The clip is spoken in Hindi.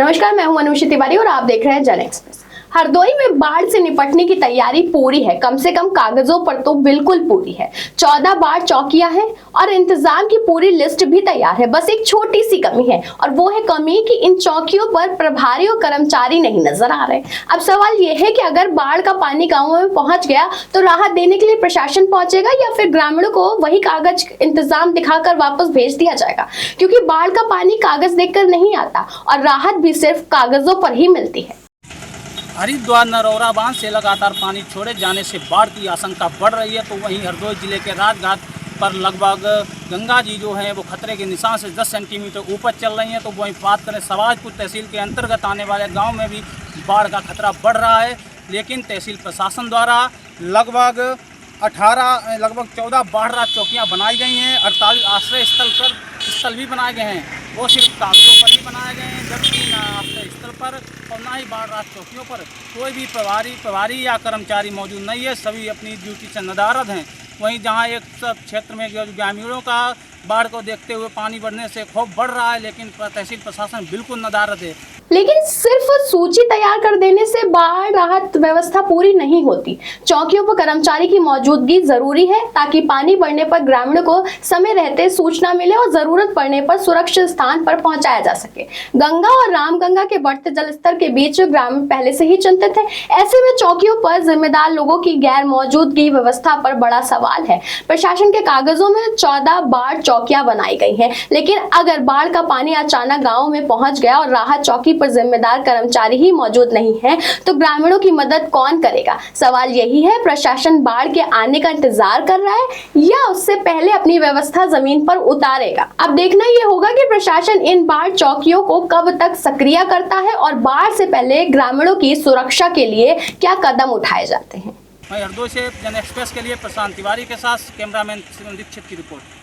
नमस्कार, मैं हूं अनुषा तिवारी और आप देख रहे हैं जन एक्सप्रेस। हरदोई में बाढ़ से निपटने की तैयारी पूरी है, कम से कम कागजों पर तो बिल्कुल पूरी है। 14 बाढ़ चौकियां हैं और इंतजाम की पूरी लिस्ट भी तैयार है। बस एक छोटी सी कमी है और वो है कमी कि इन चौकियों पर प्रभारी और कर्मचारी नहीं नजर आ रहे। अब सवाल ये है कि अगर बाढ़ का पानी गाँवों में पहुंच गया तो राहत देने के लिए प्रशासन पहुंचेगा या फिर ग्रामीणों को वही कागज इंतजाम दिखाकर वापस भेज दिया जाएगा, क्योंकि बाढ़ का पानी कागज देखकर नहीं आता और राहत भी सिर्फ कागजों पर ही मिलती है। हरिद्वार नरौरा बांध से लगातार पानी छोड़े जाने से बाढ़ की आशंका बढ़ रही है। तो वहीं हरदोई जिले के राजघाट पर लगभग गंगा जी जो है वो खतरे के निशान से 10 सेंटीमीटर ऊपर चल रही हैं। तो वहीं बात करें सवाजपुर तहसील के अंतर्गत आने वाले गांव में भी बाढ़ का खतरा बढ़ रहा है, लेकिन तहसील प्रशासन द्वारा लगभग 14 बाढ़ राहत चौकियाँ बनाई गई हैं। 48 आश्रय स्थल भी बनाए गए हैं, वो सिर्फ कागजों पर ही बनाए गए हैं, जबकि न आश्रय स्थल पर और ना ही बाढ़ राहत चौकियों पर कोई भी प्रभारी या कर्मचारी मौजूद नहीं है। सभी अपनी ड्यूटी से नदारद हैं। वहीं जहां एक सब क्षेत्र में ग्रामीणों का बाढ़ को देखते हुए पानी बढ़ने से खौफ बढ़ रहा है, लेकिन तहसील प्रशासन बिल्कुल नदारद है। लेकिन सिर्फ सूची तैयार कर देने से बाढ़ राहत व्यवस्था पूरी नहीं होती। चौकियों पर कर्मचारी की मौजूदगी जरूरी है ताकि पानी बढ़ने पर ग्रामीणों को समय रहते सूचना मिले और जरूरत पड़ने पर सुरक्षित स्थान पर पहुंचाया जा सके। गंगा और रामगंगा के बढ़ते जलस्तर के बीच ग्रामीण पहले से ही चिंतित है। ऐसे में चौकियों पर जिम्मेदार लोगों की गैर मौजूदगी व्यवस्था पर बड़ा सवाल है। प्रशासन के कागजों में 14 बाढ़ चौकियां बनाई गई हैं, लेकिन अगर बाढ़ का पानी अचानक गाँव में पहुंच गया और राहत चौकी पर जिम्मेदार कर्मचारी ही मौजूद नहीं है तो ग्रामीणों की मदद कौन करेगा? सवाल यही है, प्रशासन बाढ़ के आने का इंतजार कर रहा है या उससे पहले अपनी व्यवस्था जमीन पर उतारेगा? अब देखना ये होगा कि प्रशासन इन बाढ़ चौकियों को कब तक सक्रिय करता है और बाढ़ से पहले ग्रामीणों की सुरक्षा के लिए क्या कदम उठाए जाते हैं। मैं हरदोई से जन एक्सप्रेस के लिए प्रशांत तिवारी के साथ कैमरामैन दीक्षित की रिपोर्ट।